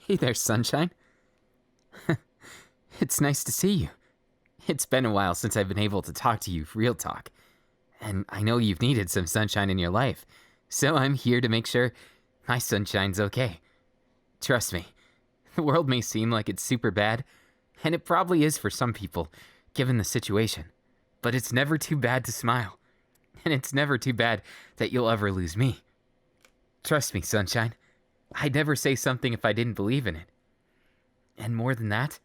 Hey there, sunshine. It's nice to see you. It's been a while since I've been able to talk to you real talk. And I know you've needed some sunshine in your life, so I'm here to make sure my sunshine's okay. Trust me, the world may seem like it's super bad, and it probably is for some people, given the situation. But it's never too bad to smile. And it's never too bad that you'll ever lose me. Trust me, sunshine. I'd never say something if I didn't believe in it. And more than that,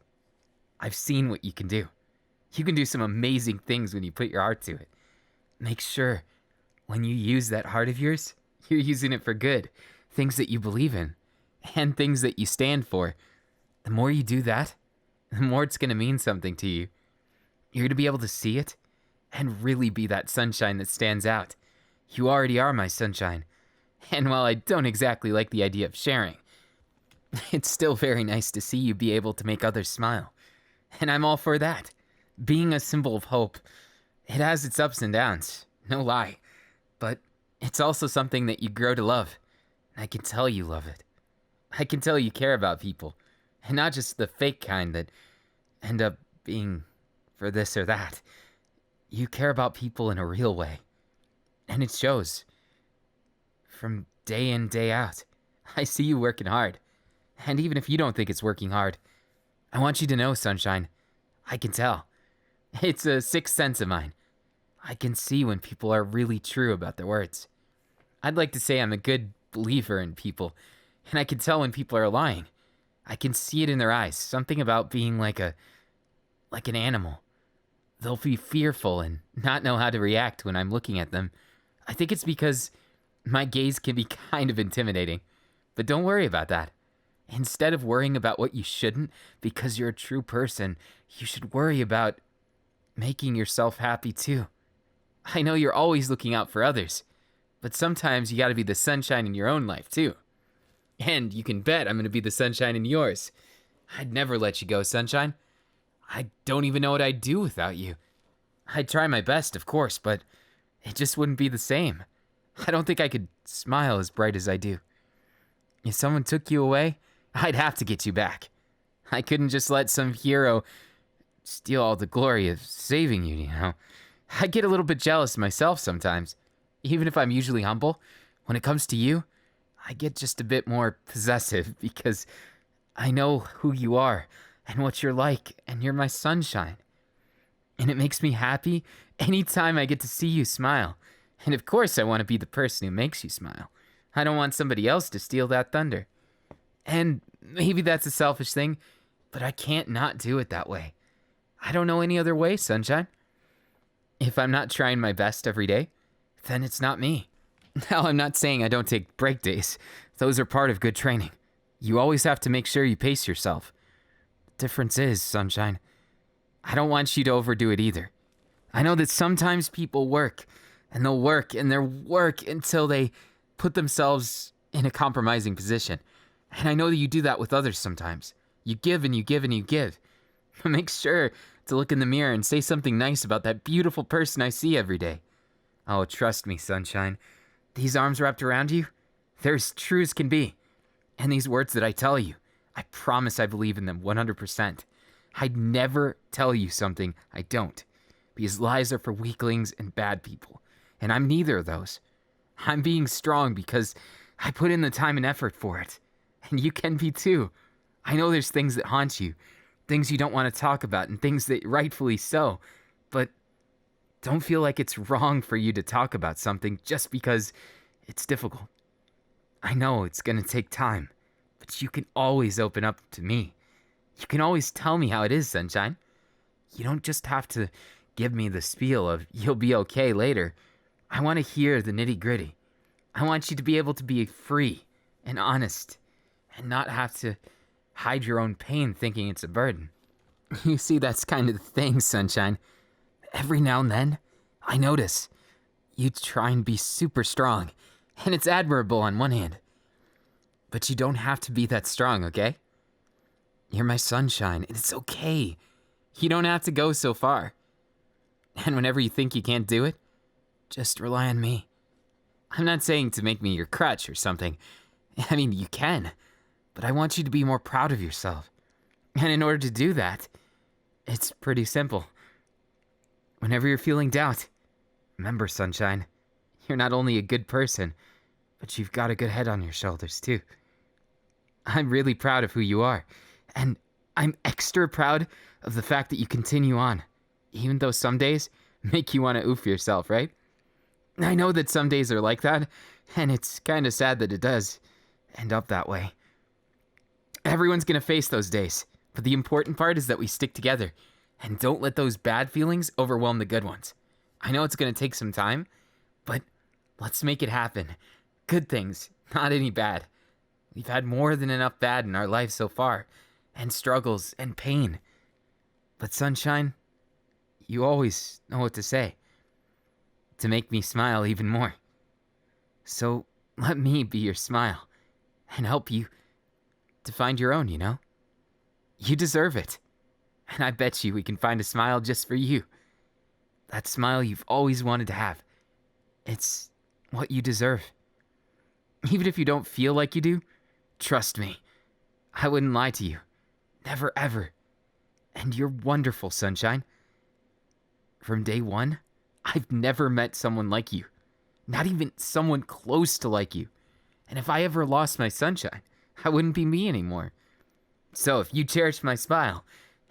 I've seen what you can do. You can do some amazing things when you put your heart to it. Make sure, when you use that heart of yours, you're using it for good. Things that you believe in, and things that you stand for. The more you do that, the more it's going to mean something to you. You're going to be able to see it, and really be that sunshine that stands out. You already are my sunshine. And while I don't exactly like the idea of sharing, it's still very nice to see you be able to make others smile. And I'm all for that. Being a symbol of hope, it has its ups and downs, no lie. But it's also something that you grow to love. And I can tell you love it. I can tell you care about people. And not just the fake kind that end up being for this or that. You care about people in a real way. And it shows. From day in, day out. I see you working hard. And even if you don't think it's working hard, I want you to know, sunshine, I can tell. It's a sixth sense of mine. I can see when people are really true about their words. I'd like to say I'm a good believer in people, and I can tell when people are lying. I can see it in their eyes, something about being like an animal. They'll be fearful and not know how to react when I'm looking at them. I think it's because my gaze can be kind of intimidating, but don't worry about that. Instead of worrying about what you shouldn't because you're a true person, you should worry about making yourself happy too. I know you're always looking out for others, but sometimes you gotta be the sunshine in your own life too. And you can bet I'm gonna be the sunshine in yours. I'd never let you go, sunshine. I don't even know what I'd do without you. I'd try my best, of course, but it just wouldn't be the same. I don't think I could smile as bright as I do. If someone took you away, I'd have to get you back. I couldn't just let some hero steal all the glory of saving you, you know? I get a little bit jealous myself sometimes. Even if I'm usually humble, when it comes to you, I get just a bit more possessive because I know who you are and what you're like, and you're my sunshine. And it makes me happy anytime I get to see you smile. And of course I want to be the person who makes you smile. I don't want somebody else to steal that thunder. And maybe that's a selfish thing, but I can't not do it that way. I don't know any other way, sunshine. If I'm not trying my best every day, then it's not me. Now, I'm not saying I don't take break days. Those are part of good training. You always have to make sure you pace yourself. The difference is, sunshine, I don't want you to overdo it either. I know that sometimes people work, and they'll work until they put themselves in a compromising position. And I know that you do that with others sometimes. You give and you give and you give. But make sure to look in the mirror and say something nice about that beautiful person I see every day. Oh, trust me, sunshine. These arms wrapped around you, they're as true as can be. And these words that I tell you, I promise I believe in them 100%. I'd never tell you something I don't. Because lies are for weaklings and bad people. And I'm neither of those. I'm being strong because I put in the time and effort for it. And you can be too. I know there's things that haunt you, things you don't want to talk about, and things that rightfully so. But don't feel like it's wrong for you to talk about something just because it's difficult. I know it's going to take time, but you can always open up to me. You can always tell me how it is, sunshine. You don't just have to give me the spiel of you'll be okay later. I want to hear the nitty-gritty. I want you to be able to be free and honest and not have to hide your own pain thinking it's a burden. You see, that's kind of the thing, sunshine. Every now and then, I notice you try and be super strong, and it's admirable on one hand. But you don't have to be that strong, okay? You're my sunshine, and it's okay. You don't have to go so far. And whenever you think you can't do it, just rely on me. I'm not saying to make me your crutch or something. I mean, you can, But I want you to be more proud of yourself. And in order to do that, it's pretty simple. Whenever you're feeling doubt, remember, Sunshine, you're not only a good person, but you've got a good head on your shoulders, too. I'm really proud of who you are, and I'm extra proud of the fact that you continue on, even though some days make you want to oof yourself, right? I know that some days are like that, and it's kind of sad that it does end up that way. Everyone's gonna face those days, but the important part is that we stick together, and don't let those bad feelings overwhelm the good ones. I know it's gonna take some time, but let's make it happen. Good things, not any bad. We've had more than enough bad in our lives so far, and struggles and pain. But Sunshine, you always know what to say, to make me smile even more. So let me be your smile, and help you to find your own, you know? You deserve it. And I bet you we can find a smile just for you. That smile you've always wanted to have. It's what you deserve. Even if you don't feel like you do, trust me, I wouldn't lie to you. Never ever. And you're wonderful, Sunshine. From day one, I've never met someone like you. Not even someone close to like you. And if I ever lost my Sunshine, I wouldn't be me anymore. So if you cherish my smile,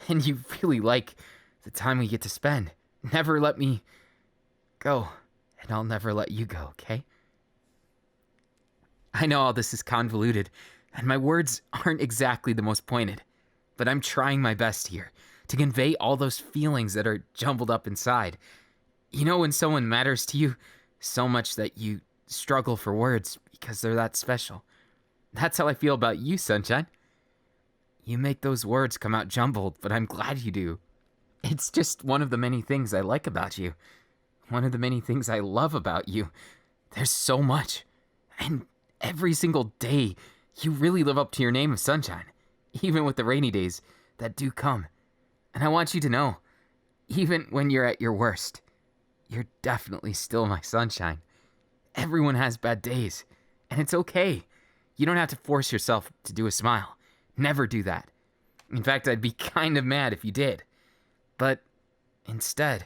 and you really like the time we get to spend, never let me go, and I'll never let you go, okay? I know all this is convoluted, and my words aren't exactly the most pointed, but I'm trying my best here to convey all those feelings that are jumbled up inside. You know when someone matters to you so much that you struggle for words because they're that special. That's how I feel about you, Sunshine. You make those words come out jumbled, but I'm glad you do. It's just one of the many things I like about you. One of the many things I love about you. There's so much. And every single day, you really live up to your name of Sunshine. Even with the rainy days that do come. And I want you to know, even when you're at your worst, you're definitely still my sunshine. Everyone has bad days, and it's okay. You don't have to force yourself to do a smile. Never do that. In fact, I'd be kind of mad if you did. But instead,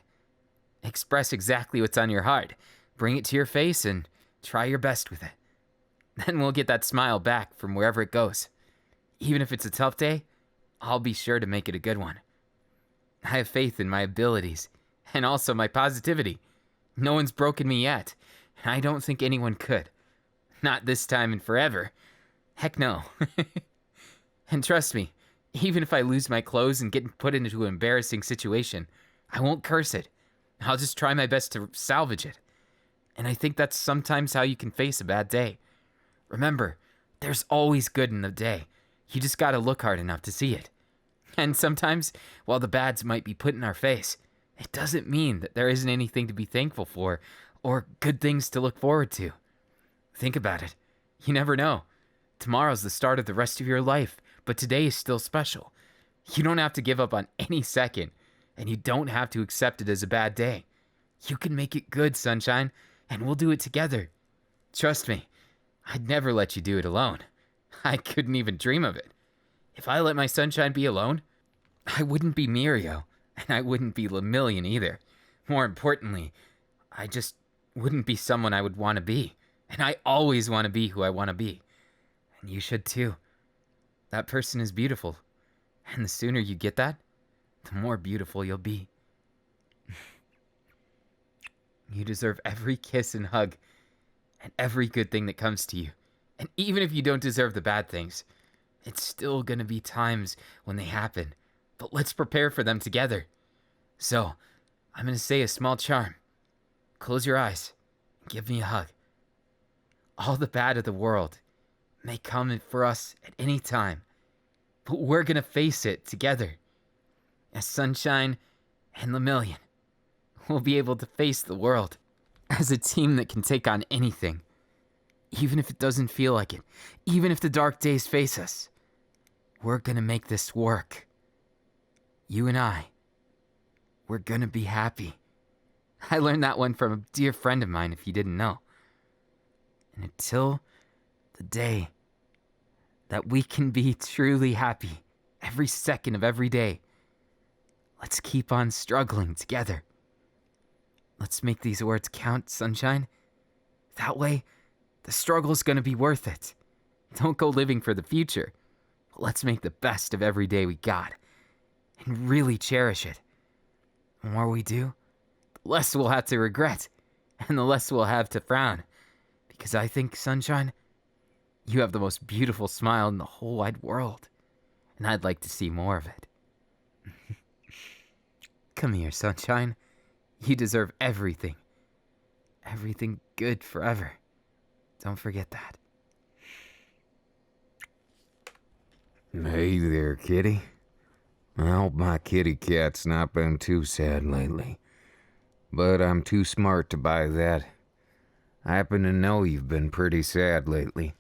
express exactly what's on your heart. Bring it to your face and try your best with it. Then we'll get that smile back from wherever it goes. Even if it's a tough day, I'll be sure to make it a good one. I have faith in my abilities, and also my positivity. No one's broken me yet, and I don't think anyone could. Not this time and forever. Heck no. And trust me, even if I lose my clothes and get put into an embarrassing situation, I won't curse it. I'll just try my best to salvage it. And I think that's sometimes how you can face a bad day. Remember, there's always good in the day. You just gotta look hard enough to see it. And sometimes, while the bads might be put in our face, it doesn't mean that there isn't anything to be thankful for or good things to look forward to. Think about it. You never know. Tomorrow's the start of the rest of your life, but today is still special. You don't have to give up on any second, and you don't have to accept it as a bad day. You can make it good, Sunshine, and we'll do it together. Trust me, I'd never let you do it alone. I couldn't even dream of it. If I let my Sunshine be alone, I wouldn't be Mirio, and I wouldn't be Lemillion either. More importantly, I just wouldn't be someone I would want to be. And I always want to be who I want to be. And you should too. That person is beautiful. And the sooner you get that, the more beautiful you'll be. You deserve every kiss and hug, and every good thing that comes to you. And even if you don't deserve the bad things, it's still gonna be times when they happen. But let's prepare for them together. So, I'm gonna say a small charm. Close your eyes and give me a hug. All the bad of the world may come for us at any time, but we're gonna face it together. As Sunshine and Lemillion, we'll be able to face the world as a team that can take on anything. Even if it doesn't feel like it, even if the dark days face us, we're gonna make this work. You and I, we're gonna be happy. I learned that one from a dear friend of mine, if you didn't know. And until the day that we can be truly happy every second of every day. Let's keep on struggling together. Let's make these words count, sunshine. That way, the struggle's gonna be worth it. Don't go living for the future, but let's make the best of every day we got and really cherish it. The more we do, the less we'll have to regret and the less we'll have to frown. Because I think, sunshine, you have the most beautiful smile in the whole wide world, and I'd like to see more of it. Come here, sunshine. You deserve everything. Everything good forever. Don't forget that. Hey there, kitty. I hope my kitty cat's not been too sad lately. But I'm too smart to buy that. I happen to know you've been pretty sad lately.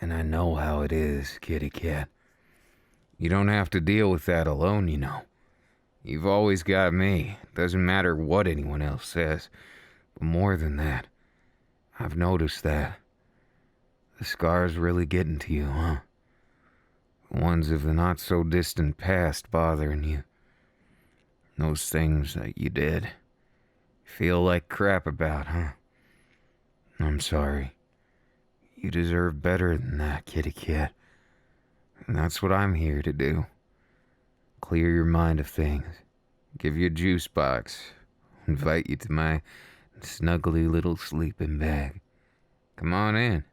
And I know how it is, kitty cat. You don't have to deal with that alone, you know. You've always got me. Doesn't matter what anyone else says. But more than that, I've noticed that. The scars really getting to you, huh? The ones of the not-so-distant past bothering you. Those things that you did. Feel like crap about, huh? I'm sorry. You deserve better than that, kitty cat. And that's what I'm here to do. Clear your mind of things. Give you a juice box. Invite you to my snuggly little sleeping bag. Come on in.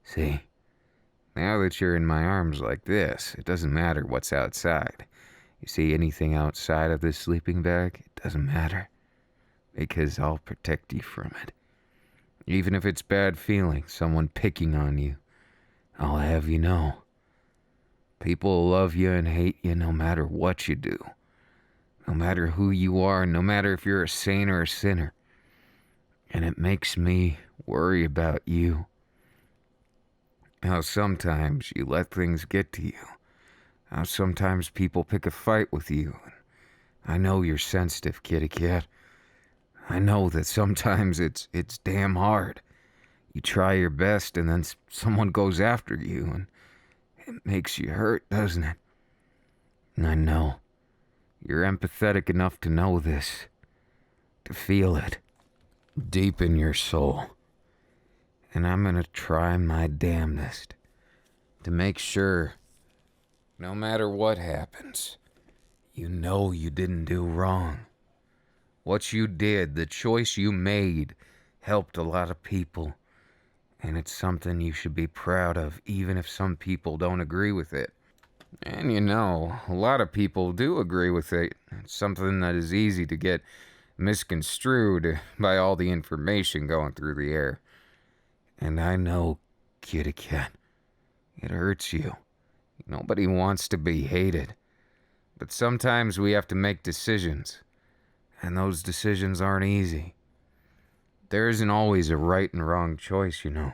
See, now that you're in my arms like this, it doesn't matter what's outside. You see anything outside of this sleeping bag, it doesn't matter. Because I'll protect you from it. Even if it's bad feeling, someone picking on you, I'll have you know. People love you and hate you no matter what you do. No matter who you are, no matter if you're a saint or a sinner. And it makes me worry about you. How sometimes you let things get to you. How sometimes people pick a fight with you. I know you're sensitive, kitty cat. I know that sometimes it's damn hard. You try your best and then someone goes after you and it makes you hurt, doesn't it? And I know. You're empathetic enough to know this. To feel it. Deep in your soul. And I'm gonna try my damnedest. To make sure, no matter what happens, you know you didn't do wrong. What you did, the choice you made, helped a lot of people. And it's something you should be proud of, even if some people don't agree with it. And you know, a lot of people do agree with it. It's something that is easy to get misconstrued by all the information going through the air. And I know, kitty cat, it hurts you. Nobody wants to be hated. But sometimes we have to make decisions. And those decisions aren't easy. There isn't always a right and wrong choice, you know.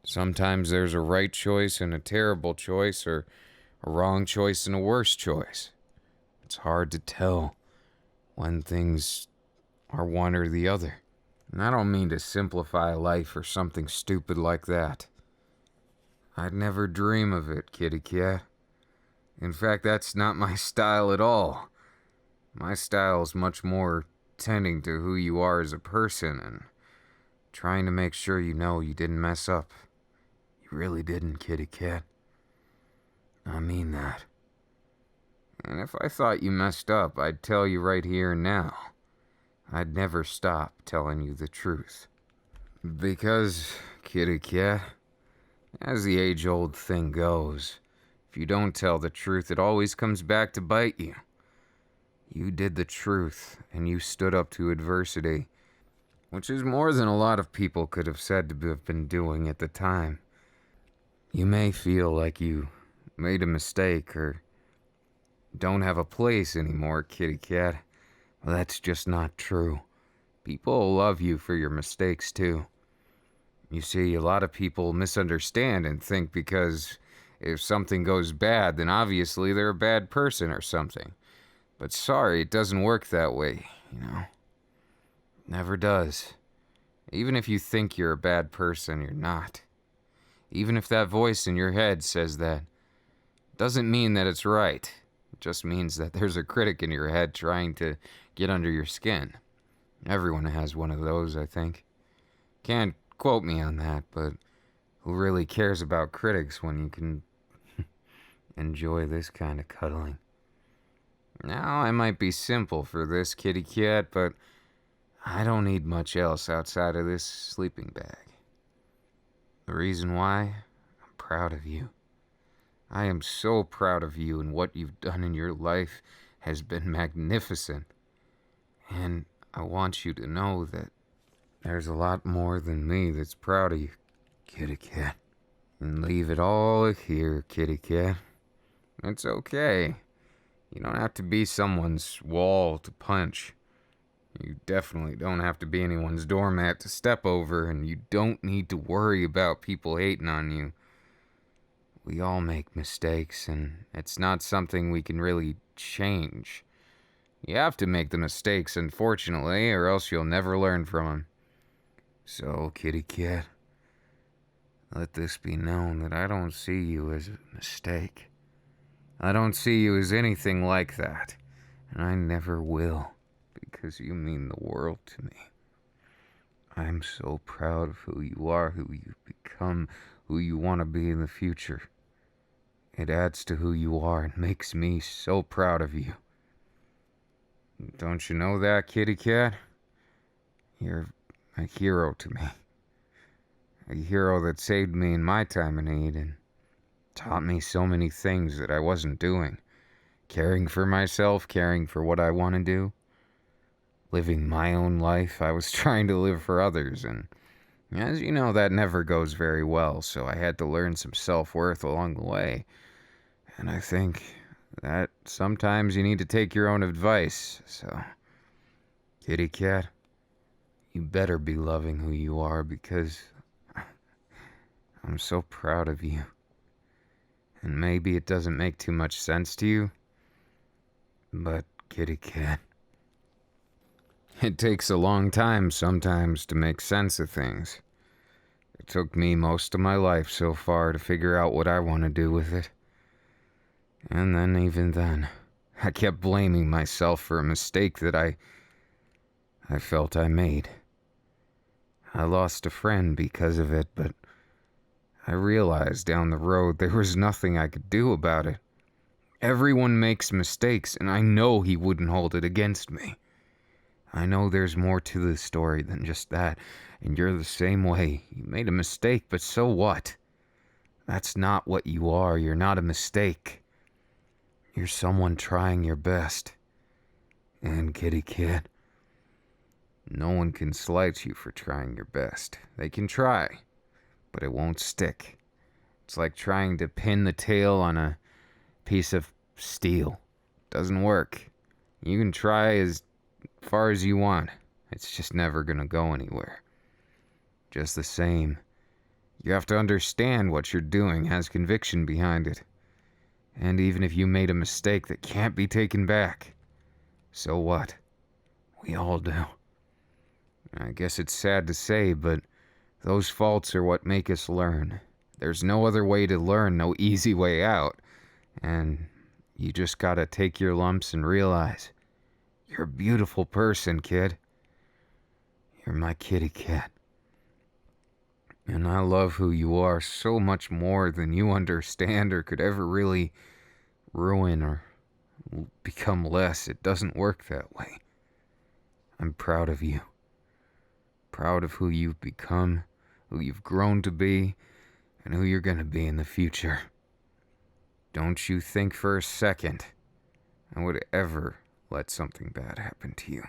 Sometimes there's a right choice and a terrible choice, or a wrong choice and a worse choice. It's hard to tell when things are one or the other. And I don't mean to simplify life or something stupid like that. I'd never dream of it, kitty cat. In fact, that's not my style at all. My style is much more tending to who you are as a person and trying to make sure you know you didn't mess up. You really didn't, kitty cat. I mean that. And if I thought you messed up, I'd tell you right here and now. I'd never stop telling you the truth. Because, kitty cat, as the age-old thing goes, if you don't tell the truth, it always comes back to bite you. You did the truth, and you stood up to adversity, which is more than a lot of people could have said to have been doing at the time. You may feel like you made a mistake or don't have a place anymore, kitty cat. Well, that's just not true. People love you for your mistakes, too. You see, a lot of people misunderstand and think because if something goes bad, then obviously they're a bad person or something. But sorry, it doesn't work that way, you know. Never does. Even if you think you're a bad person, you're not. Even if that voice in your head says that, doesn't mean that it's right. It just means that there's a critic in your head trying to get under your skin. Everyone has one of those, I think. Can't quote me on that, but who really cares about critics when you can enjoy this kind of cuddling? Now, I might be simple for this, kitty cat, but I don't need much else outside of this sleeping bag. The reason why? I'm proud of you. I am so proud of you, and what you've done in your life has been magnificent. And I want you to know that there's a lot more than me that's proud of you, kitty cat. And leave it all here, kitty cat. It's okay. You don't have to be someone's wall to punch. You definitely don't have to be anyone's doormat to step over, and you don't need to worry about people hating on you. We all make mistakes, and it's not something we can really change. You have to make the mistakes, unfortunately, or else you'll never learn from them. So, kitty cat, let this be known that I don't see you as a mistake. I don't see you as anything like that, and I never will, because you mean the world to me. I'm so proud of who you are, who you've become, who you want to be in the future. It adds to who you are and makes me so proud of you. Don't you know that, kitty cat? You're a hero to me. A hero that saved me in my time of need and taught me so many things that I wasn't doing. Caring for myself, caring for what I want to do. Living my own life. I was trying to live for others, and as you know, that never goes very well, so I had to learn some self-worth along the way. And I think that sometimes you need to take your own advice, so kitty cat, you better be loving who you are, because I'm so proud of you. And maybe it doesn't make too much sense to you, but kitty cat, it takes a long time sometimes to make sense of things. It took me most of my life so far to figure out what I want to do with it. And then, even then, I kept blaming myself for a mistake that I felt I made. I lost a friend because of it, but I realized down the road there was nothing I could do about it. Everyone makes mistakes, and I know he wouldn't hold it against me. I know there's more to this story than just that, and you're the same way. You made a mistake, but so what? That's not what you are. You're not a mistake. You're someone trying your best. And kitty cat, no one can slight you for trying your best. They can try, but it won't stick. It's like trying to pin the tail on a piece of steel. Doesn't work. You can try as far as you want. It's just never gonna go anywhere. Just the same, you have to understand what you're doing has conviction behind it. And even if you made a mistake that can't be taken back, so what? We all do. I guess it's sad to say, but those faults are what make us learn. There's no other way to learn, no easy way out. And you just gotta take your lumps and realize you're a beautiful person, kid. You're my kitty cat. And I love who you are so much more than you understand or could ever really ruin or become less. It doesn't work that way. I'm proud of you. Proud of who you've become, who you've grown to be, and who you're gonna be in the future. Don't you think for a second I would ever let something bad happen to you.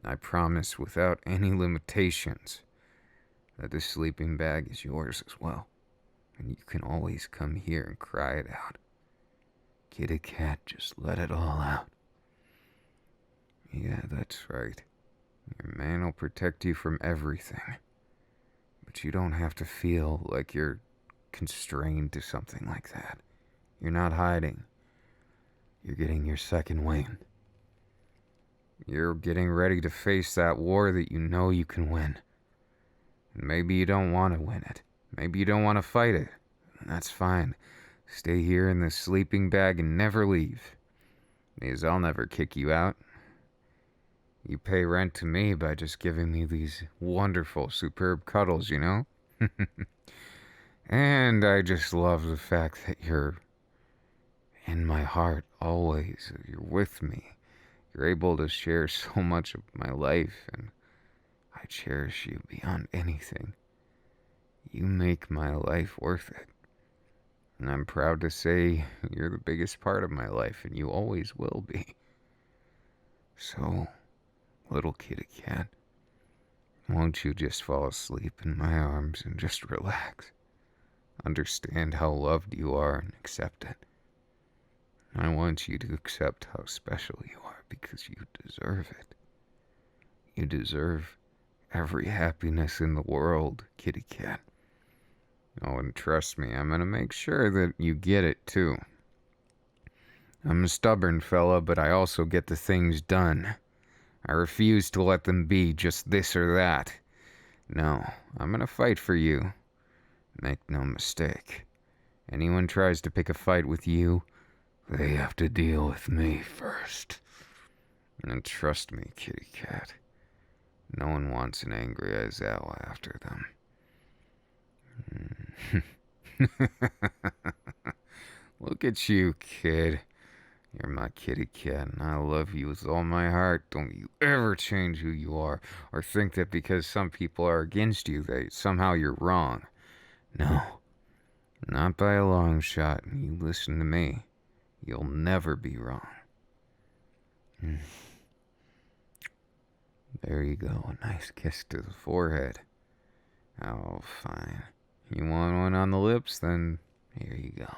I promise without any limitations that this sleeping bag is yours as well. And you can always come here and cry it out. Kitty cat, just let it all out. Yeah, that's right. Your man will protect you from everything. But you don't have to feel like you're constrained to something like that. You're not hiding. You're getting your second wind. You're getting ready to face that war that you know you can win. And maybe you don't want to win it. Maybe you don't want to fight it. That's fine. Stay here in this sleeping bag and never leave. Because I'll never kick you out. You pay rent to me by just giving me these wonderful, superb cuddles, you know? And I just love the fact that you're in my heart always. You're with me. You're able to share so much of my life, and I cherish you beyond anything. You make my life worth it. And I'm proud to say you're the biggest part of my life, and you always will be. So, little kitty cat, won't you just fall asleep in my arms and just relax? Understand how loved you are and accept it. I want you to accept how special you are because you deserve it. You deserve every happiness in the world, kitty cat. Oh, and trust me, I'm gonna make sure that you get it too. I'm a stubborn fella, but I also get the things done. I refuse to let them be just this or that. No, I'm gonna fight for you. Make no mistake. Anyone tries to pick a fight with you, they have to deal with me first. And trust me, kitty cat, no one wants an angry Aizawa after them. Look at you, kid. You're my kitty cat, and I love you with all my heart. Don't you ever change who you are, or think that because some people are against you, that somehow you're wrong. No, not by a long shot. You listen to me. You'll never be wrong. There you go, a nice kiss to the forehead. Oh, fine. You want one on the lips? Then here you go.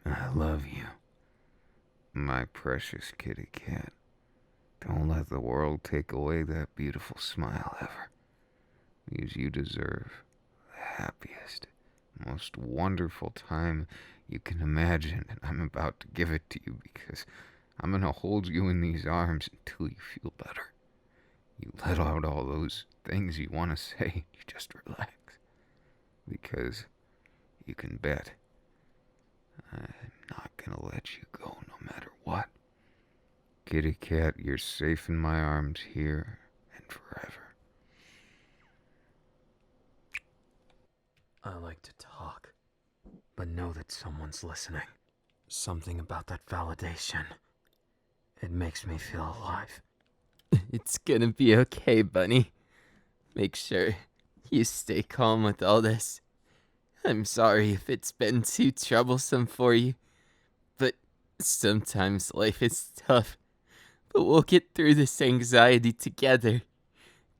I love you, my precious kitty cat. Don't let the world take away that beautiful smile ever, because you deserve the happiest, most wonderful time you can imagine, and I'm about to give it to you because I'm gonna hold you in these arms until you feel better. You let out all those things you want to say, you just relax, because you can bet I'm not gonna let you go no matter what. Kitty cat, you're safe in my arms here and forever. I like to talk, but know that someone's listening. Something about that validation. It makes me feel alive. It's gonna be okay, Bunny. Make sure you stay calm with all this. I'm sorry if it's been too troublesome for you, but sometimes life is tough. But we'll get through this anxiety together.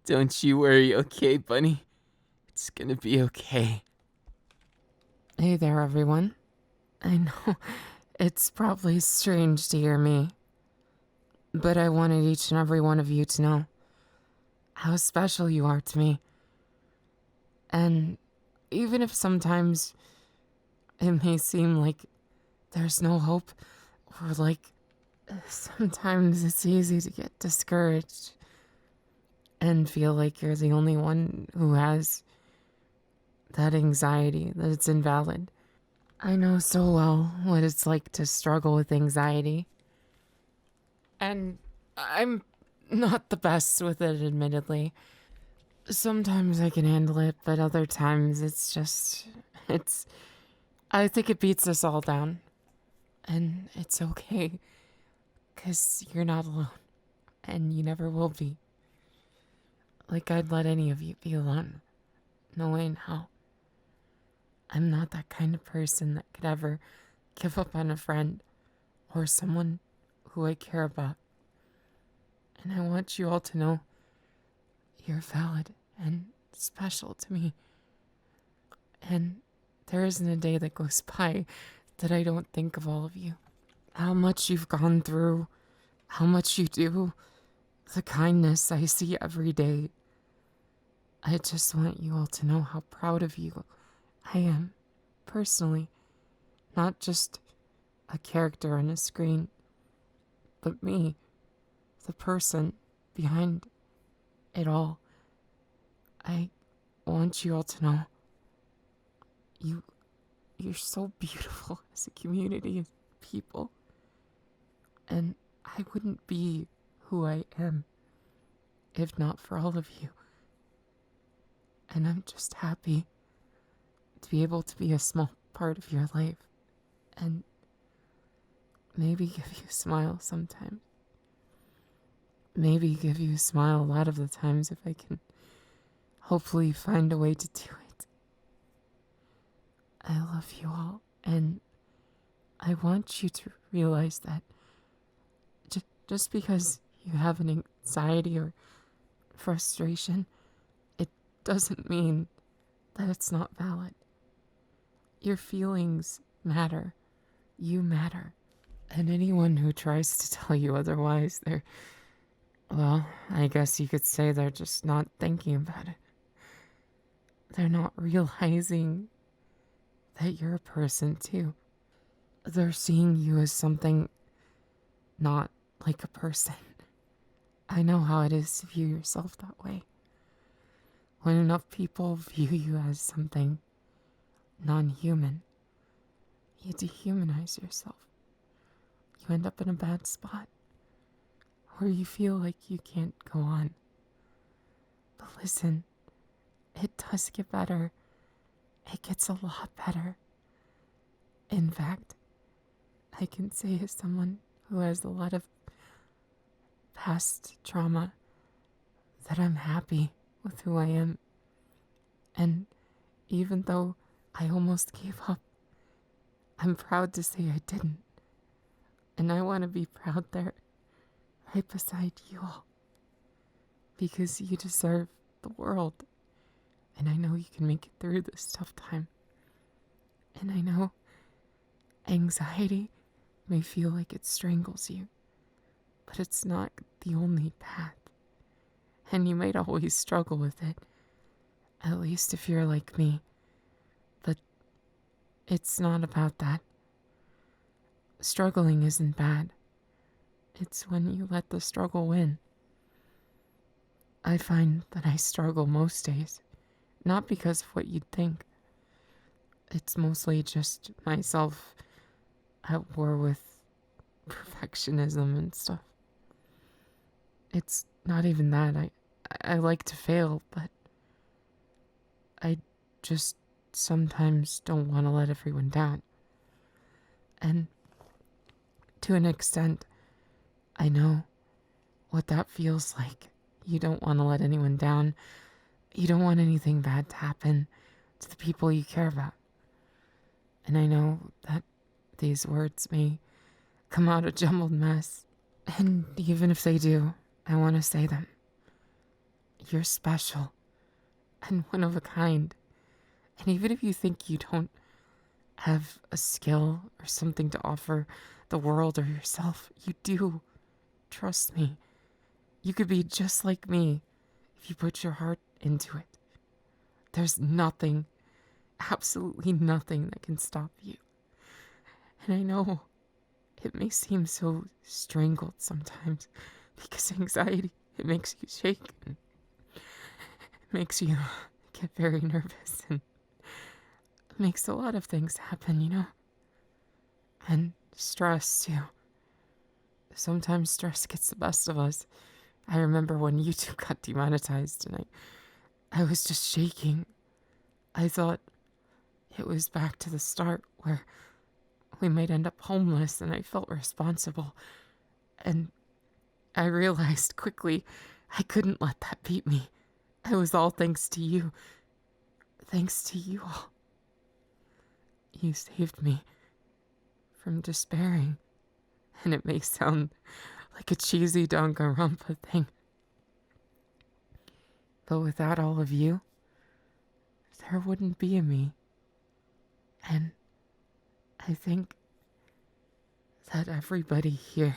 Don't you worry, okay, Bunny? It's gonna be okay. Hey there, everyone. I know it's probably strange to hear me, but I wanted each and every one of you to know how special you are to me. And even if sometimes it may seem like there's no hope, or like sometimes it's easy to get discouraged and feel like you're the only one who has that anxiety, that it's invalid. I know so well what it's like to struggle with anxiety. And I'm not the best with it, admittedly. Sometimes I can handle it, but other times I think it beats us all down. And it's okay, 'cause you're not alone. And you never will be. Like I'd let any of you be alone, knowing how I'm not that kind of person that could ever give up on a friend or someone who I care about. And I want you all to know you're valid and special to me. And there isn't a day that goes by that I don't think of all of you. How much you've gone through, how much you do, the kindness I see every day. I just want you all to know how proud of you I am, personally. Not just a character on a screen, but me, the person behind it all, I want you all to know you you're so beautiful as a community of people. And I wouldn't be who I am if not for all of you. And I'm just happy to be able to be a small part of your life and maybe give you a smile sometimes. Maybe give you a smile a lot of the times if I can hopefully find a way to do it. I love you all, and I want you to realize that just because you have an anxiety or frustration, it doesn't mean that it's not valid. Your feelings matter. You matter. And anyone who tries to tell you otherwise, well, I guess you could say they're just not thinking about it. They're not realizing that you're a person too. They're seeing you as something, not like a person. I know how it is to view yourself that way. When enough people view you as something non-human, you dehumanize yourself. You end up in a bad spot where you feel like you can't go on. But listen, it does get better. It gets a lot better. In fact, I can say as someone who has a lot of past trauma that I'm happy with who I am. And even though I almost gave up, I'm proud to say I didn't. And I want to be proud there, right beside you all. Because you deserve the world. And I know you can make it through this tough time. And I know anxiety may feel like it strangles you, but it's not the only path. And you might always struggle with it, at least if you're like me. But it's not about that. Struggling isn't bad. It's when you let the struggle win. I find that I struggle most days, not because of what you'd think. It's mostly just myself at war with perfectionism and stuff. It's not even that. I like to fail, but I just sometimes don't want to let everyone down. And to an extent, I know what that feels like. You don't want to let anyone down. You don't want anything bad to happen to the people you care about. And I know that these words may come out a jumbled mess. And even if they do, I want to say them. You're special and one of a kind. And even if you think you don't have a skill or something to offer the world or yourself, you do. Trust me. You could be just like me if you put your heart into it. There's nothing, absolutely nothing that can stop you. And I know it may seem so strangled sometimes because anxiety, it makes you shake and it makes you get very nervous and it makes a lot of things happen, you know? And stress too. Sometimes stress gets the best of us. I remember when YouTube got demonetized and I was just shaking. I thought it was back to the start where we might end up homeless and I felt responsible. And I realized quickly I couldn't let that beat me. It was all thanks to you. Thanks to you all. You saved me from despairing. And it may sound like a cheesy Danganronpa thing. But without all of you, there wouldn't be a me. And I think that everybody here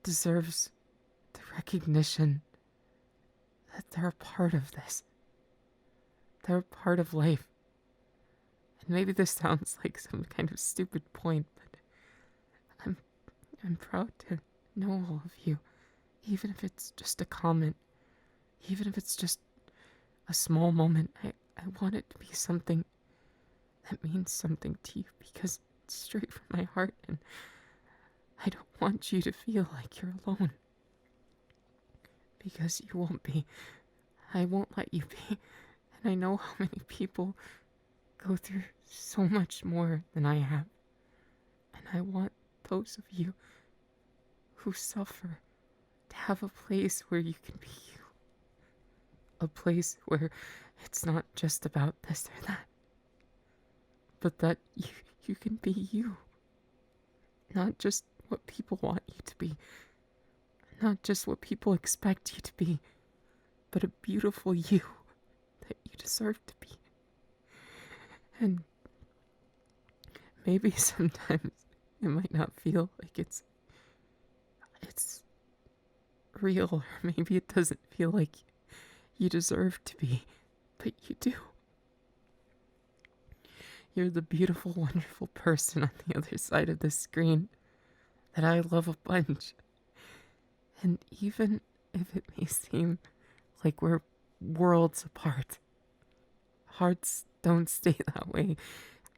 deserves the recognition that they're a part of this. They're a part of life. And maybe this sounds like some kind of stupid point, but I'm proud to know all of you, Even if it's just a comment, even if it's just a small moment, I want it to be something that means something to you because it's straight from my heart, and I don't want you to feel like you're alone. Because you won't be. I won't let you be. And I know how many people go through so much more than I have. And I want those of you who suffer to have a place where you can be you. A place where it's not just about this or that, but that you can be you. Not just what people want you to be, not just what people expect you to be, but a beautiful you that you deserve to be. And maybe sometimes it might not feel like it's real, or maybe it doesn't feel like you deserve to be, but you do. You're the beautiful, wonderful person on the other side of the screen that I love a bunch. And even if it may seem like we're worlds apart, hearts don't stay that way.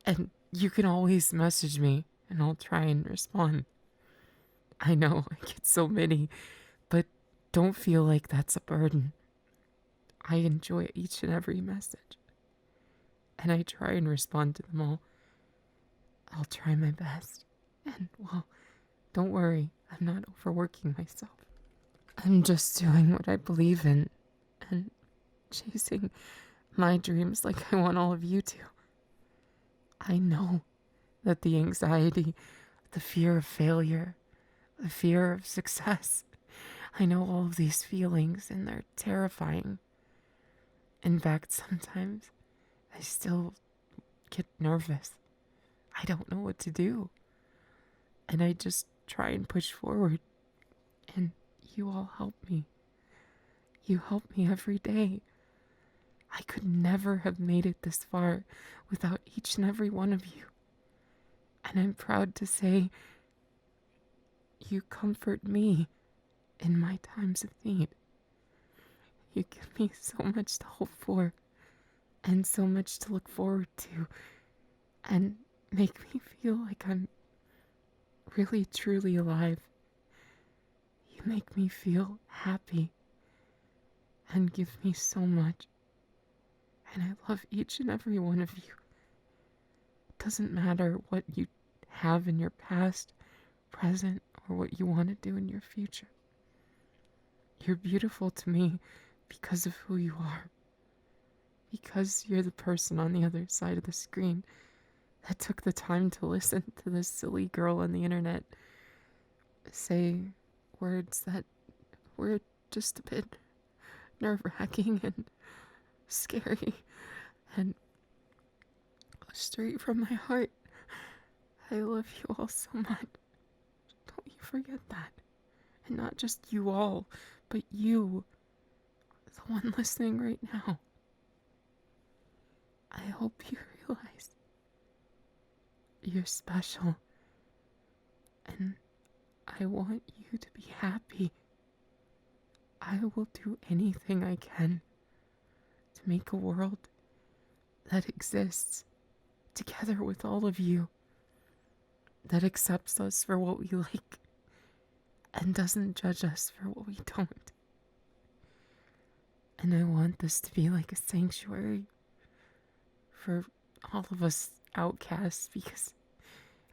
And you can always message me and I'll try and respond. I know I get so many, but don't feel like that's a burden. I enjoy each and every message. And I try and respond to them all. I'll try my best. And, well, don't worry, I'm not overworking myself. I'm just doing what I believe in and chasing my dreams like I want all of you to. I know that the anxiety, the fear of failure, the fear of success, I know all of these feelings and they're terrifying. In fact, sometimes I still get nervous. I don't know what to do. And I just try and push forward. And you all help me. You help me every day. I could never have made it this far without each and every one of you. And I'm proud to say you comfort me in my times of need. You give me so much to hope for and so much to look forward to and make me feel like I'm really truly alive. You make me feel happy and give me so much. And I love each and every one of you. It doesn't matter what you have in your past, present, or what you want to do in your future. You're beautiful to me because of who you are. Because you're the person on the other side of the screen that took the time to listen to this silly girl on the internet say words that were just a bit nerve-wracking and scary and straight from my heart. I love you all so much. Don't you forget that. And not just you all, but you, the one listening right now. I hope you realize you're special. And I want you to be happy. I will do anything I can to make a world that exists together with all of you, that accepts us for what we like and doesn't judge us for what we don't. And I want this to be like a sanctuary for all of us outcasts, because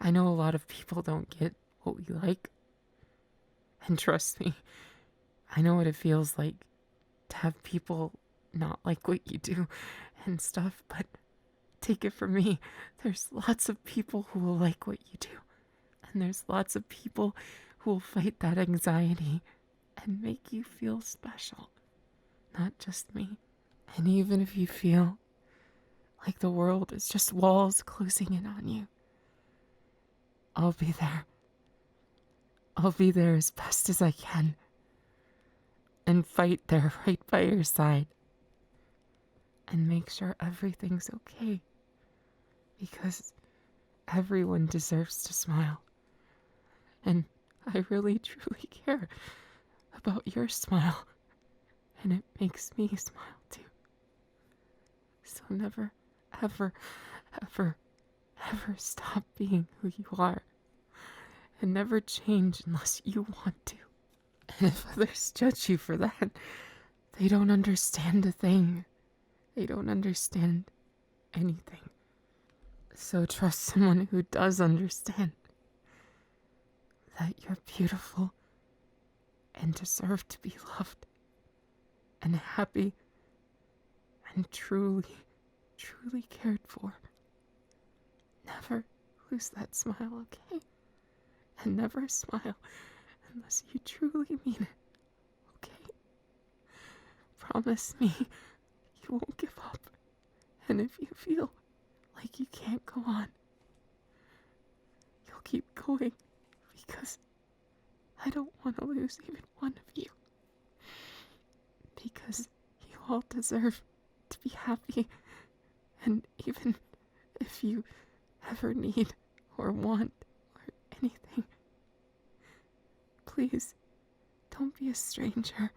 I know a lot of people don't get what we like. And trust me, I know what it feels like to have people not like what you do and stuff, but take it from me, there's lots of people who will like what you do. And there's lots of people who will fight that anxiety and make you feel special, not just me. And even if you feel like the world is just walls closing in on you, I'll be there. I'll be there as best as I can and fight there right by your side and make sure everything's okay, because everyone deserves to smile. And I really truly care about your smile, and it makes me smile too. So never, ever, ever, ever stop being who you are. And never change unless you want to. And if others judge you for that, they don't understand a thing. They don't understand anything. So trust someone who does understand that you're beautiful and deserve to be loved and happy and truly, truly cared for. Never lose that smile, okay? And never smile unless you truly mean it, okay? Promise me you won't give up. And if you feel like you can't go on, you'll keep going, because I don't want to lose even one of you. Because you all deserve to be happy. And even if you ever need or want or anything, please don't be a stranger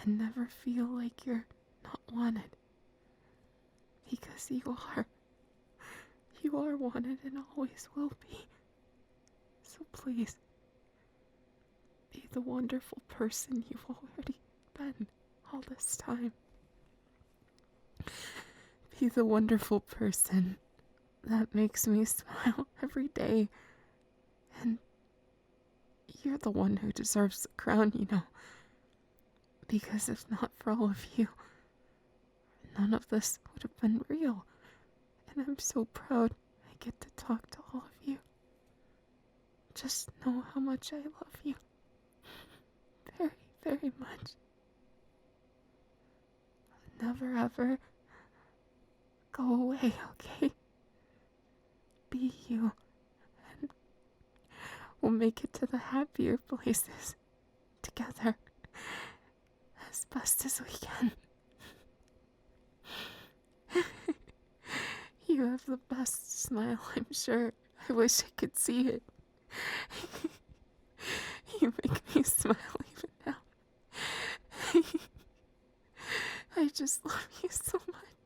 and never feel like you're not wanted. Because you are. You are wanted and always will be. So please, be the wonderful person you've already been all this time. Be the wonderful person that makes me smile every day. And you're the one who deserves the crown, you know. Because if not for all of you, none of this would have been real. And I'm so proud I get to talk to all of you. Just know how much I love you. Very, very much. Never ever go away, okay? Be you. And we'll make it to the happier places together as best as we can. You have the best smile, I'm sure. I wish I could see it. You make me smile even now. I just love you so much.